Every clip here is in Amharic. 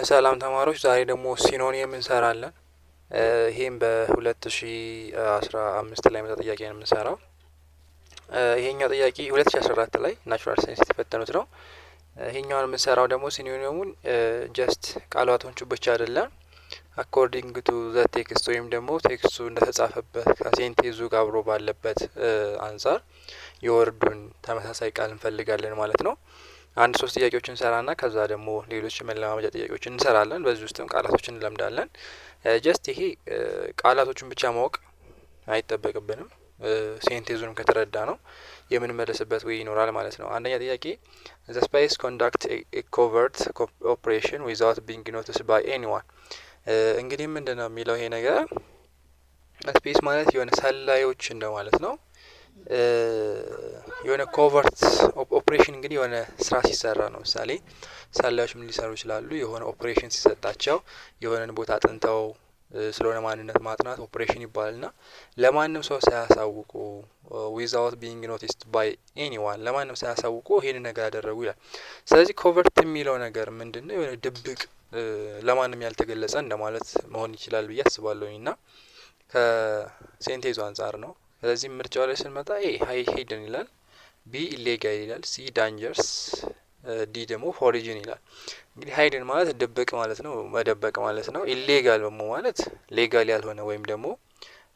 ሰላም ተማሪዎች ዛሬ ደግሞ ሲኖኒየም እንሰራለን። ይሄም በ2015 ላይ መጣ ጥያቄ ነው የምንሰራው። ይሄኛው ጥያቄ 2014 ላይ ናቹራል ሳይንስ የተፈተኑት ነው። ይሄኛውን የምንሰራው ደግሞ ሲኖኒየሙን ጀስት ቃላቶቹ ብቻ አይደለም አኮርዲንግ ቱ ዘ ቴክስት ወይም ደግሞ ቴክስቱ እንደተጻፈበት ከሴንቴዙ ጋር አብሮ ባለበት አንጻር የወርዱን ተመሳሳይ ቃል እንፈልጋለን ማለት ነው። አንድ ሶስት ጥያቄዎችን እንሰራና ከዛ ደግሞ ሌሎች መለማመጃ ጥያቄዎችን እንሰራለን። በዚህ ውስጥም ቃላቶችን እንለምዳለን። ጀስት ይሄ ቃላቶችን ብቻ ማወቅ አይጠበቅብንም። ሴንቴዙንም ከተረዳ ነው የምንመለስበት ወይ ይኖራል ማለት ነው። አንደኛ ጥያቄ ዘ ስፓይስ ኮንዳክት ኤ ኮቨርት ኦፕሬሽን ዊዛውት ቢንግ ኖቲስድ ባይ ኤኒዋን። እንግዲህ ምንድነው የሚለው ይሄ ነገር ስፔስ ማለት የሆነ ሰላዮች እንደማለት ነው። የሆነ ኮቨርት ኦፕሬሽን እንግዲህ የሆነ ስራ ሲሰራ ነው። ምሳሌ ሰላዮች ምን ሊሰሩ ይችላሉ? የሆነ ኦፕሬሽን ሲሰጣቸው የሆነን ቦታ አጥንተው ስለሆነ ማንነት ማጥናት ኦፕሬሽን ይባላልና ለማንም ሰው ሳያሳውቁ ዊዛውት ቢንግ ኖቲስድ ባይ ኤኒዋን ለማንም ሳያሳውቁ ይሄንን ነገር ያደረጉ ይላል። ስለዚህ ኮቨርት የሚለው ነገር ምንድነው? የሆነ ድብቅ ለማንም ያልተገለጸ እንደማለት መሆን ይችላል ብዬ አስባለሁኝ እና ከሴንቴዙ አንጻር ነው። ስለዚህ ምርጫው ላይ ስንመጣ ሄድን ይላል፣ ቢ ኢሌጋል ይላል፣ ሲ ዳንጀርስ፣ ዲ ደግሞ ኦሪጂን ይላል። እንግዲህ ሃይድን ማለት ድብቅ ማለት ነው፣ መደበቅ ማለት ነው። ኢሌጋል ደግሞ ማለት ሌጋል ያልሆነ ወይም ደግሞ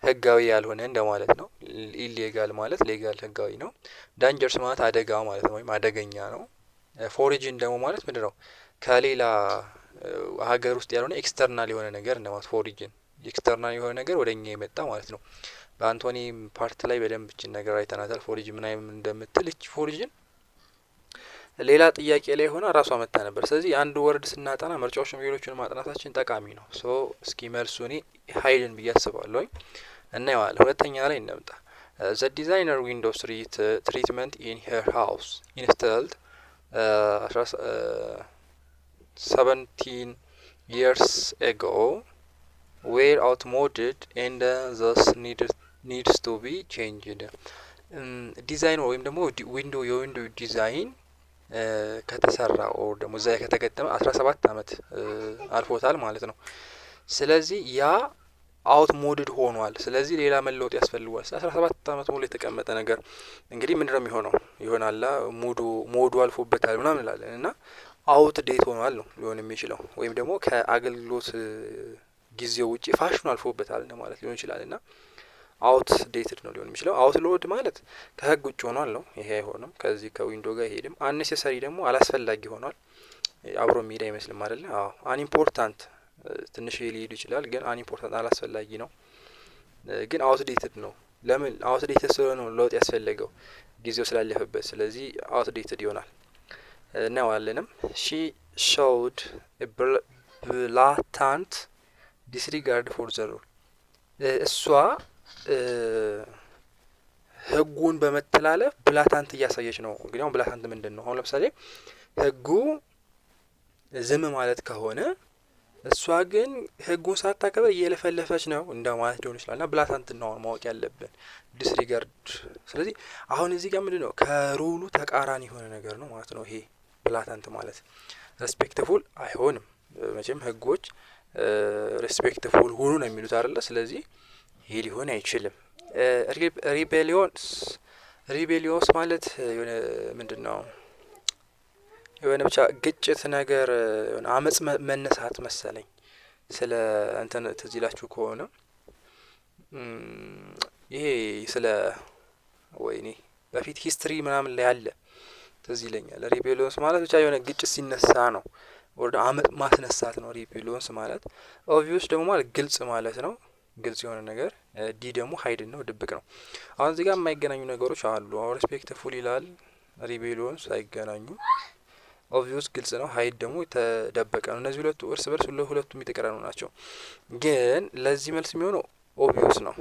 ህጋዊ ያልሆነ እንደማለት ነው። ኢሌጋል ማለት ሌጋል ህጋዊ ነው። ዳንጀርስ ማለት አደጋ ማለት ነው ወይም አደገኛ ነው። ፎሪጂን ደግሞ ማለት ምንድነው? ከሌላ ሀገር ውስጥ ያልሆነ ኤክስተርናል የሆነ ነገር እንደማለት ፎሪጂን ኤክስተርናል የሆነ ነገር ወደኛ የመጣ ማለት ነው። በአንቶኒ ፓርት ላይ በደንብ እችን ነገር አይተናታል። ፎሪጂን ምን አይነት እንደምትል እች ፎሪጂን ሌላ ጥያቄ ላይ ሆና ራሷ መጣ ነበር። ስለዚህ አንድ ወርድ ስናጠና ምርጫዎችን ሌሎችን ማጥናታችን ጠቃሚ ነው። ሶ እስኪ መልሱ እኔ ሃይድን ብዬ አስባለሁኝ እና ይዋል ሁለተኛ ላይ እንምጣ። ዘ ዲዛይነር ዊንዶውስ ትሪትመንት ኢን ሄር ሃውስ ኢንስታልድ 17 years ago were outmoded and thus needs to be changed። ዲዛይን ወይም ደግሞ ዊንዶ የዊንዶ ዲዛይን ከተሰራ ኦር ደግሞ እዛ ከተገጠመ 17 አመት አልፎታል ማለት ነው። ስለዚህ ያ አውት ሞድድ ሆኗል። ስለዚህ ሌላ መለወጥ ያስፈልጋል። 17 አመት ሙሉ የተቀመጠ ነገር እንግዲህ ምንድነው የሚሆነው? ይሆናላ ሞዱ አልፎበታል ምናምን እንላለን እና አውት ዴት ሆኗል ነው ሊሆን የሚችለው ወይም ደግሞ ከአገልግሎት ጊዜው ውጪ ፋሽኑ አልፎበታል ማለት ሊሆን ይችላል እና አውት ዴትድ ነው ሊሆን የሚችለው። አውት ሎድ ማለት ከህግ ውጭ ሆኗል ነው። ይሄ አይሆንም፣ ከዚህ ከዊንዶ ጋር ይሄድም። አንኔሴሰሪ ደግሞ አላስፈላጊ ሆኗል። አብሮ የሚሄድ አይመስልም አይደለ? አዎ። አንኢምፖርታንት ትንሽ ሊሄድ ይችላል፣ ግን አንኢምፖርታንት አላስፈላጊ ነው። ግን አውት ዴትድ ነው። ለምን አውት ዴትድ ስለሆነ ነው ለውጥ ያስፈልገው ጊዜው ስላለፈበት። ስለዚህ አውት ዴትድ ይሆናል። እናዋለንም ሺ ሾውድ ብላታንት ዲስሪጋርድ ፎር ዘ ሩል። እሷ ህጉን በመተላለፍ ብላታንት እያሳየች ነው። እንግዲህ አሁን ብላታንት ምንድን ነው? አሁን ለምሳሌ ህጉ ዝም ማለት ከሆነ እሷ ግን ህጉን ሳታከብር እየለፈለፈች ነው እንደማለት ሊሆን ይችላል እና ብላታንት ነው ማወቅ ያለብን፣ ዲስሪጋርድ። ስለዚህ አሁን እዚህ ጋር ምንድን ነው? ከሩሉ ተቃራኒ የሆነ ነገር ነው ማለት ነው። ይሄ ብላታንት ማለት ሬስፔክትፉል አይሆንም። መቼም ህጎች ሬስፔክትፉል ሁኑ ነው የሚሉት አይደለ? ስለዚህ ይሄ ሊሆን አይችልም። ሪቤሊዮስ ማለት የሆነ ምንድነው? የሆነ ብቻ ግጭት ነገር የሆነ አመጽ መነሳት መሰለኝ። ስለ እንትን ትዝ ይላችሁ ከሆነ ይሄ ስለ ወይኔ በፊት ሂስትሪ ምናምን ላይ አለ ትዝ ይለኛል። ሪቤሊዮስ ማለት ብቻ የሆነ ግጭት ሲነሳ ነው፣ ወደ አመጽ ማስነሳት ነው ሪቤሊዮስ ማለት። ኦብቪየስ ደግሞ ማለት ግልጽ ማለት ነው፣ ግልጽ የሆነ ነገር። ዲ ደግሞ ሃይድን ነው፣ ድብቅ ነው። አሁን እዚህ ጋር የማይገናኙ ነገሮች አሉ። አሁን ሬስፔክትፉል ይላል፣ ሪቤሊዮን አይገናኙ። ኦብቪየስ ግልጽ ነው፣ ሃይድ ደግሞ የተደበቀ ነው። እነዚህ ሁለቱ እርስ በርስ ሁለቱም የተቀራረቡ ናቸው። ግን ለዚህ መልስ የሚሆነው ኦብቪየስ ነው።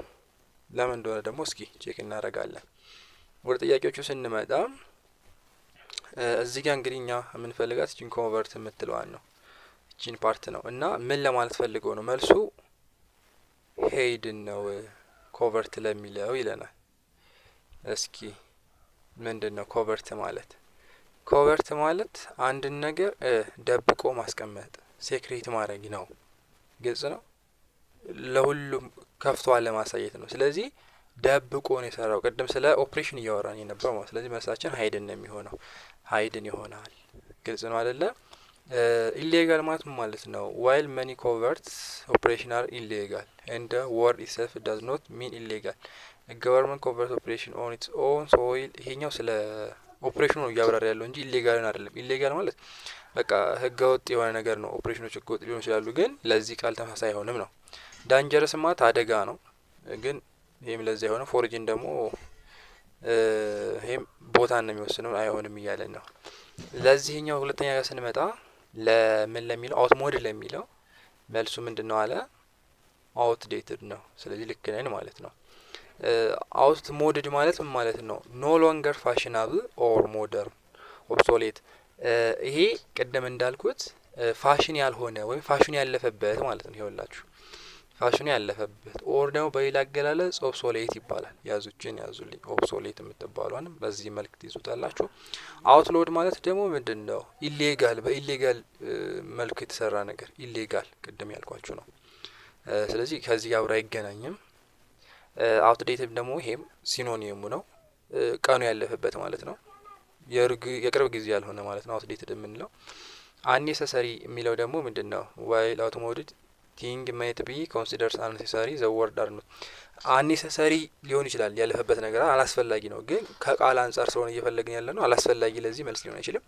ለምን እንደሆነ ደግሞ እስኪ ቼክ እናደርጋለን። ወደ ጥያቄዎቹ ስንመጣ እዚህ ጋር እንግዲህ እኛ የምንፈልጋት እቺን ኮቨርት የምትለዋን ነው፣ እቺን ፓርት ነው እና ምን ለማለት ፈልገው ነው? መልሱ ሄይድን ነው ኮቨርት ለሚለው ይለናል። እስኪ ምንድነው ኮቨርት ማለት? ኮቨርት ማለት አንድን ነገር ደብቆ ማስቀመጥ። ሴክሬት ማድረግ ነው። ግልጽ ነው። ለሁሉም ከፍቶ ለማሳየት ነው። ስለዚህ ደብቆ ነው የሰራው። ቅድም ስለ ኦፕሬሽን እያወራን የነበር ማለት። ስለዚህ መልሳችን ሀይድን ነው የሚሆነው። ሀይድን ይሆናል። ግልጽ ነው አይደለ? ኢሌጋል ማለት ነው? ዋይል መኒ ኮቨርትስ ኦፕሬሽን አር ኢሌጋል ኤንድ ወርድ ኢትሰልፍ ዳዝ ኖት ሚን ኢሌጋል ገቨርንመንት ኮቨርት ኦፕሬሽን ኦን ኢትስ ኦን ሶይል። ይሄኛው ስለ ኦፕሬሽኑ ነው እያብራራ ያለው እንጂ ኢሌጋልን አይደለም። ኢሌጋል ማለት በቃ ህገወጥ የሆነ ነገር ነው። ኦፕሬሽኖች ህገወጥ ሊሆኑ ይችላሉ፣ ግን ለዚህ ቃል ተመሳሳይ አይሆንም ነው። ዳንጀረስ ማለት አደጋ ነው፣ ግን ይህም ለዚህ የሆነ ፎርጅን ደግሞ ይህም ቦታን ነው የሚወስነው አይሆንም እያለን ነው። ለዚህኛው ሁለተኛ ጋር ስንመጣ ለምን ለሚለው አውት ሞድ ለሚለው መልሱ ምንድን ነው አለ? አውት ዴትድ ነው። ስለዚህ ልክ ነን ማለት ነው። አውት ሞድድ ማለት ምን ማለት ነው? ኖ ሎንገር ፋሽናብል ኦር ሞደርን ኦብሶሌት። ይሄ ቅድም እንዳልኩት ፋሽን ያልሆነ ወይም ፋሽን ያለፈበት ማለት ነው። ይኸውላችሁ ፋሽኑ ያለፈበት ኦር ደግሞ በሌላ አገላለጽ ኦብሶሌት ይባላል። ያዙችን ያዙልኝ። ኦብሶሌት የምትባሏንም በዚህ መልክ ትይዙታላችሁ። አውትሎድ ማለት ደግሞ ምንድን ነው? ኢሌጋል፣ በኢሌጋል መልኩ የተሰራ ነገር ኢሌጋል ቅድም ያልኳችሁ ነው። ስለዚህ ከዚህ ጋር አብራ አይገናኝም። አውትዴትድ ደግሞ ይሄም ሲኖኒየሙ ነው። ቀኑ ያለፈበት ማለት ነው። የቅርብ ጊዜ ያልሆነ ማለት ነው አውትዴትድ የምንለው። አኔሰሰሪ የሚለው ደግሞ ምንድን ነው? ዋይል አውቶሞቲቭ ቲንግ ሜት ቢ ኮንሲደርስ አንኔሰሰሪ ዘ ወርድ አር ኖት። አኔሰሰሪ ሊሆን ይችላል ያለፈበት ነገር አላስፈላጊ ነው፣ ግን ከቃል አንጻር ስለሆነ እየፈለግን ያለ ነው አላስፈላጊ፣ ለዚህ መልስ ሊሆን አይችልም።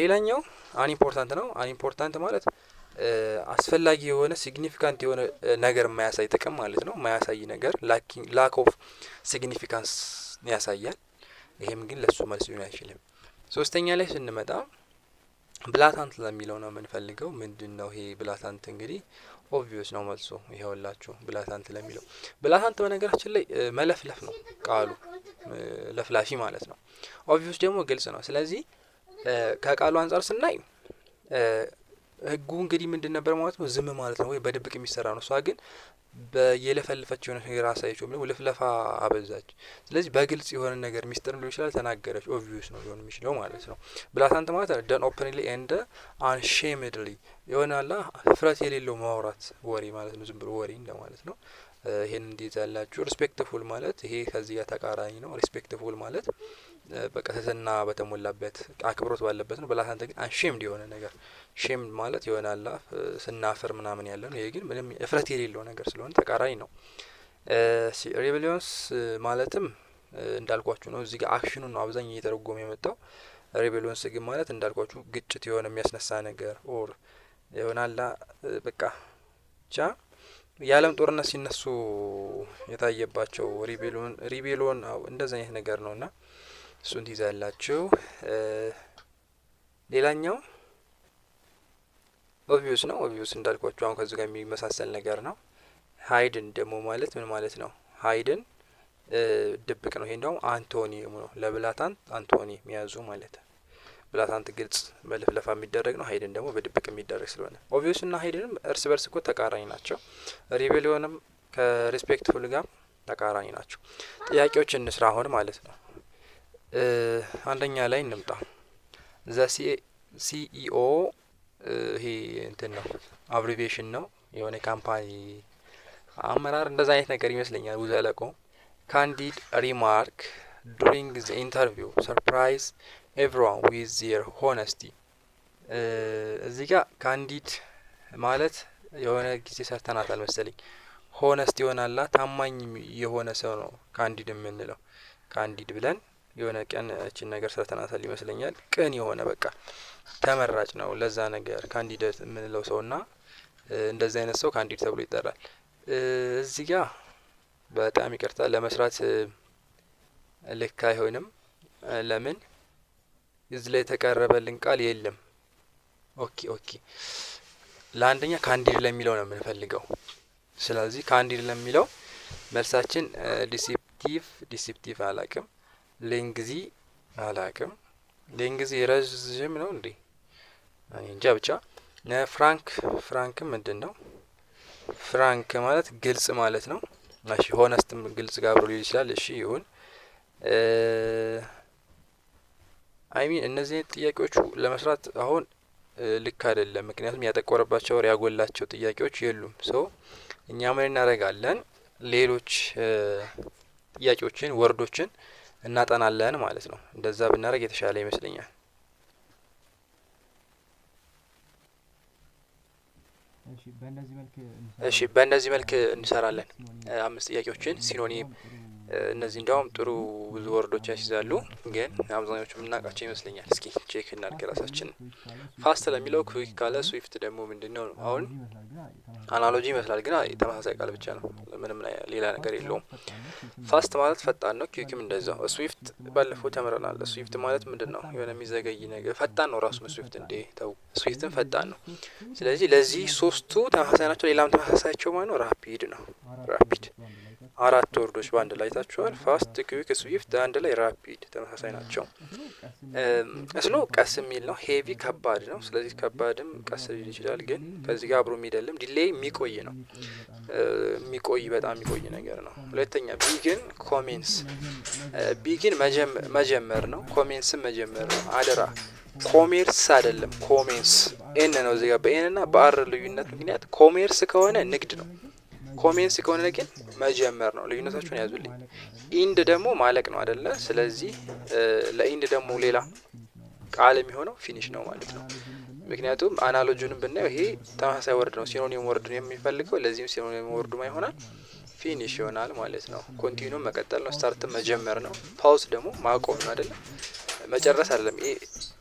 ሌላኛው አንኢምፖርታንት ነው። አንኢምፖርታንት ማለት አስፈላጊ የሆነ ሲግኒፊካንት የሆነ ነገር የማያሳይ ጥቅም ማለት ነው። የማያሳይ ነገር ላክ ኦፍ ሲግኒፊካንስ ያሳያል። ይሄም ግን ለሱ መልስ ሊሆን አይችልም። ሶስተኛ ላይ ስንመጣ ብላታንት ለሚለው ነው የምንፈልገው። ምንድን ነው ይሄ ብላታንት? እንግዲህ ኦብቪየስ ነው መልሶ ይኸውላችሁ። ብላታንት ለሚለው ብላታንት በነገራችን ላይ መለፍለፍ ነው ቃሉ፣ ለፍላፊ ማለት ነው። ኦብቪየስ ደግሞ ግልጽ ነው። ስለዚህ ከቃሉ አንጻር ስናይ ህጉ እንግዲህ ምንድን ነበር ማለት ነው? ዝም ማለት ነው ወይ በድብቅ የሚሰራ ነው። እሷ ግን የለፈልፈች የሆነ ነገር አሳየችው፣ ምንም ልፍለፋ አበዛች። ስለዚህ በግልጽ የሆነ ነገር ሚስጥር ሊሆን ይችላል ተናገረች። ኦብቪየስ ነው ሊሆን የሚችለው ማለት ነው። ብላታንት ማለት ደን ኦፕንሊ ኤንድ አንሼምድሊ ይሆናላ፣ ህፍረት የሌለው ማውራት ወሬ ማለት ነው። ዝም ብሎ ወሬ እንደማለት ነው። ይሄን እንዴት ያላችሁ። ሪስፔክትፉል ማለት ይሄ ከዚህ ጋር ተቃራኒ ነው። ሪስፔክትፉል ማለት በቃ ትህትና በተሞላበት አክብሮት ባለበት ነው። ብላታንት ግን አንሼምድ የሆነ ነገር፣ ሼም ማለት ይሆናላ ስናፍር ምናምን ያለ ነው። ይሄ ግን ምንም እፍረት የሌለው ነገር ስለሆነ ተቃራኒ ነው። ሬቤሊዮንስ ማለትም እንዳልኳችሁ ነው። እዚህ ጋር አክሽኑ ነው አብዛኛው እየተረጎመ የመጣው። ሬቤሊዮንስ ግን ማለት እንዳልኳችሁ ግጭት የሆነ የሚያስነሳ ነገር ኦር ይሆናላ በቃ ብቻ የዓለም ጦርነት ሲነሱ የታየባቸው ሪቤሎን እንደዚህ አይነት ነገር ነውና እሱን ትይዛላችሁ። ሌላኛው ኦብቪየስ ነው። ኦብቪየስ እንዳልኳችሁ አሁን ከዚህ ጋር የሚመሳሰል ነገር ነው። ሀይድን ደግሞ ማለት ምን ማለት ነው? ሀይድን ድብቅ ነው። ይሄ እንደውም አንቶኒየሙ ነው ለብላታንት አንቶኒ የሚያዙ ማለት ነው። ብላታንት ግልጽ በልፍለፋ የሚደረግ ነው። ሀይድን ደግሞ በድብቅ የሚደረግ ስለሆነ ኦብቪየስ እና ሀይድንም እርስ በርስ እኮ ተቃራኒ ናቸው። ሪቤሊዮንም ከሪስፔክትፉል ጋር ተቃራኒ ናቸው። ጥያቄዎች እንስራ አሁን ማለት ነው። አንደኛ ላይ እንምጣ። ዘ ሲኢኦ ይሄ እንትን ነው አብሪቬሽን ነው የሆነ ካምፓኒ አመራር እንደዛ አይነት ነገር ይመስለኛል። ውዘለቆ ካንዲድ ሪማርክ ዱሪንግ ዘ ኢንተርቪው ሰርፕራይዝ ኤቭሪዋን ዊዝ ዜር ሆነስቲ። እዚህ ጋር ካንዲድ ማለት የሆነ ጊዜ ሰርተናታል መሰለኝ። ሆነስቲ ይሆናላ ታማኝ የሆነ ሰው ነው ካንዲድ የምንለው። ካንዲድ ብለን የሆነ ቀን እቺን ነገር ሰርተናታል ይመስለኛል። ቅን የሆነ በቃ ተመራጭ ነው ለዛ ነገር ካንዲዴት የምንለው ሰውና እንደዚህ አይነት ሰው ካንዲድ ተብሎ ይጠራል። እዚህ ጋር በጣም ይቅርታ ለመስራት ልክ አይሆንም። ለምን እዚህ ላይ የተቀረበልን ቃል የለም። ኦኬ ለአንደኛ ካንዲድ ለሚለው ነው የምንፈልገው። ስለዚህ ካንዲድ ለሚለው መልሳችን ዲሲፕቲቭ አላቅም፣ ሌንግዚ አላቅም። ሌንግዚ ረዥም ነው እንዴ እንጃ። ብቻ ፍራንክም ምንድን ነው? ፍራንክ ማለት ግልጽ ማለት ነው። እሺ ሆነስትም ግልጽ ጋር አብሮ ሊሆን ይችላል። እሺ ይሁን። አይሚን እነዚህ ጥያቄዎቹ ለመስራት አሁን ልክ አይደለም። ምክንያቱም ያጠቆረባቸው ወር ያጎላቸው ጥያቄዎች የሉም። ሶ እኛ ምን እናደርጋለን? ሌሎች ጥያቄዎችን ወርዶችን እናጠናለን ማለት ነው። እንደዛ ብናደርግ የተሻለ ይመስለኛል። እሺ በእነዚህ መልክ እንሰራለን። 5 ጥያቄዎችን ሲኖኒም እነዚህ እንዲያውም ጥሩ ብዙ ወርዶች ያስይዛሉ፣ ግን አብዛኞቹ የምናውቃቸው ይመስለኛል። እስኪ ቼክ እናድርግ ራሳችን። ፋስት ለሚለው ኩዊክ ካለ ስዊፍት ደግሞ ምንድነው ነው? አሁን አናሎጂ ይመስላል፣ ግን ተመሳሳይ ቃል ብቻ ነው። ምንም ሌላ ነገር የለውም። ፋስት ማለት ፈጣን ነው። ኩዊክም እንደዛው። ስዊፍት ባለፈው ተምረናል። ስዊፍት ማለት ምንድነው? የሆነ የሚዘገይ ነገር። ፈጣን ነው ራሱ ስዊፍት። እንዴ ተው፣ ስዊፍትም ፈጣን ነው። ስለዚህ ለዚህ ሶስቱ ተመሳሳይ ናቸው። ሌላም ተመሳሳያቸው ማለት ነው ራፒድ ነው። ራፒድ 4 ወርዶች በአንድ ላይ ታችኋል። ፋስት፣ ኩዊክ፣ ስዊፍት አንድ ላይ ራፒድ ተመሳሳይ ናቸው። ስሎ ቀስ የሚል ነው። ሄቪ ከባድ ነው። ስለዚህ ከባድም ቀስ ሊል ይችላል፣ ግን ከዚህ ጋር አብሮ የሚደልም ዲሌይ የሚቆይ ነው። የሚቆይ በጣም የሚቆይ ነገር ነው። ሁለተኛ ቢግን ኮሜንስ። ቢግን መጀመር ነው። ኮሜንስም መጀመር ነው። አደራ ኮሜርስ አይደለም፣ ኮሜንስ ኤን ነው። እዚህ ጋር በኤን እና በአር ልዩነት ምክንያት ኮሜርስ ከሆነ ንግድ ነው። ኮሜንስ ከሆነ ግን መጀመር ነው። ልዩነታችሁን ያዙልኝ። ኢንድ ደግሞ ማለቅ ነው አይደለ? ስለዚህ ለኢንድ ደግሞ ሌላ ቃል የሚሆነው ፊኒሽ ነው ማለት ነው። ምክንያቱም አናሎጂንም ብናየው ይሄ ተመሳሳይ ወርድ ነው። ሲኖኒም ወርድ ነው የሚፈልገው። ለዚህም ሲኖኒም ወርዱ ይሆናል ፊኒሽ ይሆናል ማለት ነው። ኮንቲኒዩም መቀጠል ነው። ስታርትም መጀመር ነው። ፓውዝ ደግሞ ማቆም ነው አይደለ? መጨረስ አይደለም። ይሄ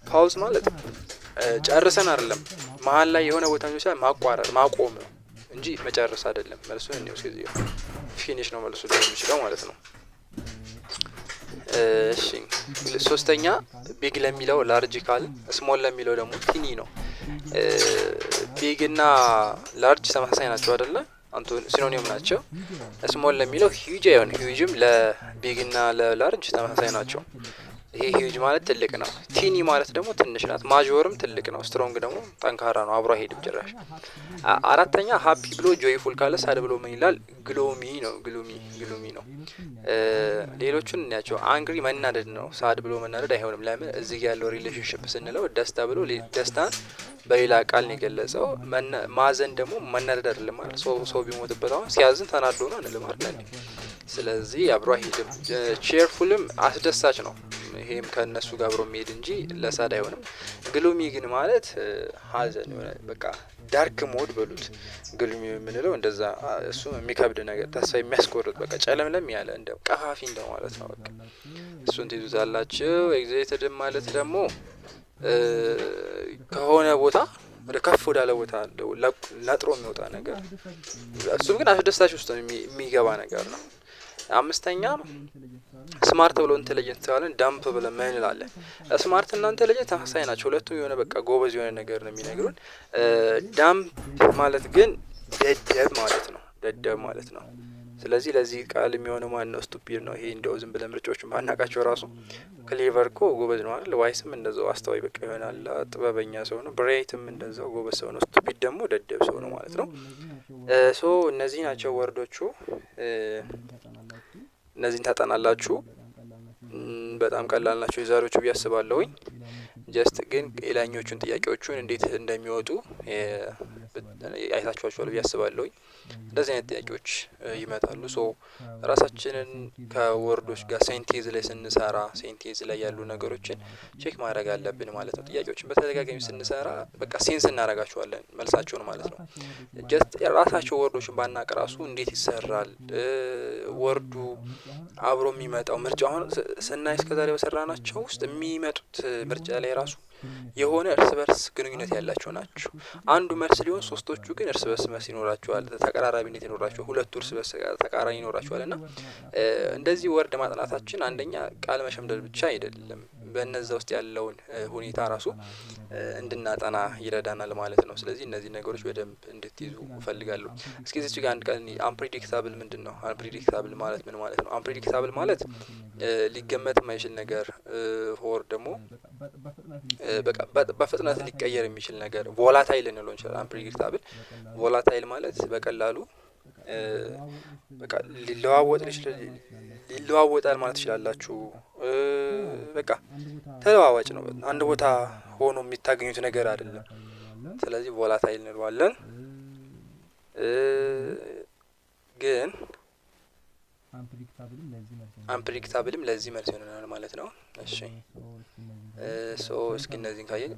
ፓውዝ ማለት ጨርሰን አይደለም፣ መሀል ላይ የሆነ ቦታ ነው ማቋረጥ ማቆም ነው እንጂ መጨረስ አይደለም። መልሱን እኔው ሲዚ ፊኒሽ ነው መልሱ ሊሆን የሚችለው ማለት ነው። እሺ ሶስተኛ ቢግ ለሚለው ላርጅ ካል፣ ስሞል ለሚለው ደግሞ ቲኒ ነው። ቢግ እና ላርጅ ተመሳሳይ ናቸው አይደለ? አንተ ሲኖኒም ናቸው። ስሞል ለሚለው ሂውጅ አይሆን፣ ሂውጅም ለቢግ እና ለላርጅ ተመሳሳይ ናቸው። ይሄ ሂውጅ ማለት ትልቅ ነው። ቲኒ ማለት ደግሞ ትንሽ ናት። ማጆርም ትልቅ ነው። ስትሮንግ ደግሞ ጠንካራ ነው። አብሮ አይሄድም ጭራሽ። አራተኛ ሀፒ ብሎ ጆይፉል ካለ፣ ሳድ ብሎ ምን ይላል? ግሎሚ ነው። ግሎሚ ነው። ሌሎቹን እናያቸው። አንግሪ መናደድ ነው። ሳድ ብሎ መናደድ አይሆንም። ለምን? እዚህ ያለው ሪሌሽንሽፕ ስንለው ደስታ ብሎ ደስታን በሌላ ቃል ነው የገለጸው። ማዘን ደግሞ መናደድ አይደለም ማለት ሰው ቢሞትበት አሁን ሲያዝን ተናዶ ነው አንልም አይደል? ስለዚህ አብሮ አይሄድም። ቼርፉልም አስደሳች ነው። ይሄም ከነሱ ጋር አብሮ የሚሄድ እንጂ ለሳድ አይሆንም። ግሉሚ ግን ማለት ሀዘን የሆነ በቃ ዳርክ ሞድ በሉት። ግሉሚ የምንለው እንደዛ እሱ የሚከብድ ነገር፣ ተስፋ የሚያስቆርጥ በቃ ጨለምለም ያለ እንደ ቀፋፊ እንደው ማለት ነው። በቃ እሱን ትይዙታላችሁ። ኤግዛይትድ ማለት ደግሞ ከሆነ ቦታ ወደ ከፍ ወዳለ ቦታ ነጥሮ የሚወጣ ነገር፣ እሱም ግን አስደሳች ውስጥ የሚገባ ነገር ነው። አምስተኛ ስማርት ብሎ ኢንተለጀንት ተባለን። ዳምፕ ብለን ምን እንላለን? ስማርት እና ኢንተለጀንት ተመሳሳይ ናቸው። ሁለቱም የሆነ በቃ ጎበዝ የሆነ ነገር ነው የሚነግሩን። ዳምፕ ማለት ግን ደደብ ማለት ነው። ደደብ ማለት ነው። ስለዚህ ለዚህ ቃል የሚሆነው ማን ነው? ስቱፒድ ነው። ይሄ እንደው ዝም ብለን ምርጫዎችን ባናቃቸው ራሱ ክሌቨር እኮ ጎበዝ ነው አይደል? ዋይስም እንደዛው አስተዋይ በቃ ይሆናል፣ ጥበበኛ ሰው ነው። ብሬይትም እንደዛው ጎበዝ ሰው ነው። ስቱፒድ ደግሞ ደደብ ሰው ነው ማለት ነው። ሶ እነዚህ ናቸው ወርዶቹ። እነዚህን ታጠናላችሁ። በጣም ቀላል ናቸው የዛሬዎቹ ብዬ አስባለሁኝ። ጀስት ግን ሌላኞቹን ጥያቄዎቹን እንዴት እንደሚወጡ አይታችኋቸዋል ብዬ አስባለሁኝ። እንደዚህ አይነት ጥያቄዎች ይመጣሉ። ሶ ራሳችንን ከወርዶች ጋር ሴንቴንስ ላይ ስንሰራ ሴንቴንስ ላይ ያሉ ነገሮችን ቼክ ማድረግ አለብን ማለት ነው። ጥያቄዎችን በተደጋጋሚ ስንሰራ በቃ ሴንስ እናደርጋቸዋለን መልሳቸውን ማለት ነው። ጀስት ራሳቸው ወርዶችን ባናቅ ራሱ እንዴት ይሰራል ወርዱ አብሮ የሚመጣው ምርጫ አሁን ስናይ እስከዛሬ በሰራናቸው ውስጥ የሚመጡት ምርጫ ላይ ራሱ የሆነ እርስ በርስ ግንኙነት ያላቸው ናቸው። አንዱ መልስ ሊሆን ሶስቶቹ ግን እርስ በርስ መልስ ይኖራቸዋል፣ ተቀራራቢነት ይኖራቸዋል። ሁለቱ እርስ በርስ ተቃራኒ ይኖራቸዋል። እና እንደዚህ ወርድ ማጥናታችን አንደኛ ቃል መሸምደድ ብቻ አይደለም፣ በእነዛ ውስጥ ያለውን ሁኔታ ራሱ እንድናጠና ይረዳናል ማለት ነው። ስለዚህ እነዚህ ነገሮች በደንብ እንድትይዙ እፈልጋለሁ። እስኪ እዚች ጋር አንድ ቃል አንፕሬዲክታብል ምንድን ነው? አንፕሬዲክታብል ማለት ምን ማለት ነው? አንፕሬዲክታብል ማለት ሊገመት የማይችል ነገር ሆር ደግሞ በፍጥነት ሊቀየር የሚችል ነገር ቮላታይል እንለው እንችላለን። አንፕሬዲክታብል ቮላታይል ማለት በቀላሉ በቃ ሊለዋወጣል ማለት ትችላላችሁ። በቃ ተለዋዋጭ ነው። አንድ ቦታ ሆኖ የሚታገኙት ነገር አይደለም። ስለዚህ ቮላታይል እንለዋለን። ግን አንፕሪዲክታብልም ለዚህ መልስ ይሆነናል ማለት ነው። እሺ እስኪ እነዚህን ካየን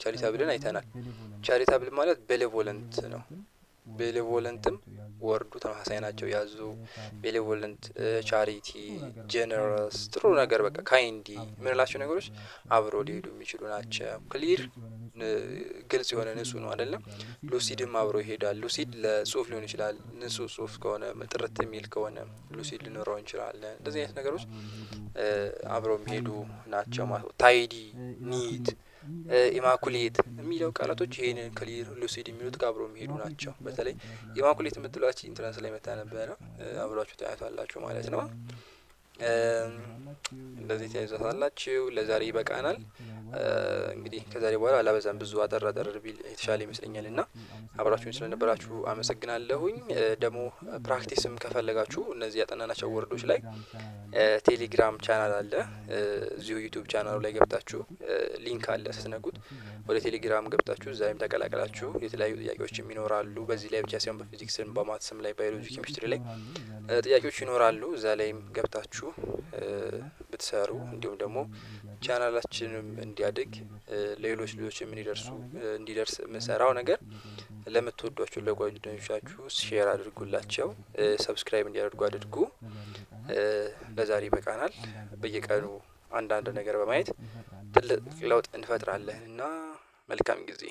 ቻሪታብልን አይተናል። ቻሪታብል ማለት ቤኔቮለንት ነው። ቤኔቮለንትም ወርዱ ተመሳሳይ ናቸው። ያዙ ቤኔቮለንት፣ ቻሪቲ፣ ጄነረስ ጥሩ ነገር በቃ ካይንዲ የምንላቸው ነገሮች አብሮ ሊሄዱ የሚችሉ ናቸው። ክሊር ግልጽ የሆነ ንጹህ ነው አይደለም። ሉሲድም አብሮ ይሄዳል። ሉሲድ ለጽሁፍ ሊሆን ይችላል። ንጹህ ጽሁፍ ከሆነ ጥርት የሚል ከሆነ ሉሲድ ሊኖረው እንችላለን። እንደዚህ አይነት ነገሮች አብሮ የሚሄዱ ናቸው ማለት ነው። ታይዲ፣ ኒት፣ ኢማኩሌት የሚለው ቃላቶች ይሄንን ክሊር ሉሲድ የሚሉት አብሮ የሚሄዱ ናቸው። በተለይ ኢማኩሌት የምትሏች ኢንትራንስ ላይ መታ ነበረ አብሯችሁ ታያቷላችሁ ማለት ነው። እንደዚህ ተያይዛታላችሁ። ለዛሬ ይበቃናል። እንግዲህ ከዛሬ በኋላ አላበዛም፣ ብዙ አጠር ቢል የተሻለ ይመስለኛል እና አብራችሁን ስለነበራችሁ አመሰግናለሁኝ። ደግሞ ፕራክቲስም ከፈለጋችሁ እነዚህ ያጠናናቸው ወርዶች ላይ ቴሌግራም ቻናል አለ። እዚሁ ዩቲዩብ ቻናሉ ላይ ገብታችሁ ሊንክ አለ፣ ስትነኩት ወደ ቴሌግራም ገብታችሁ እዛም ተቀላቀላችሁ የተለያዩ ጥያቄዎችም ይኖራሉ። በዚህ ላይ ብቻ ሳይሆን በፊዚክስም በማትስም ላይ ባዮሎጂ፣ ኬሚስትሪ ላይ ጥያቄዎች ይኖራሉ። እዛ ላይም ገብታችሁ ብትሰሩ እንዲሁም ደግሞ ቻናላችንም እንዲያድግ ሌሎች ልጆችም እንዲደርስ የምሰራው ነገር ለምትወዷቸው ለጓደኞቻችሁ ሼር አድርጉላቸው፣ ሰብስክራይብ እንዲያደርጉ አድርጉ። ለዛሬ ይበቃናል። በየቀኑ አንዳንድ ነገር በማየት ትልቅ ለውጥ እንፈጥራለን እና መልካም ጊዜ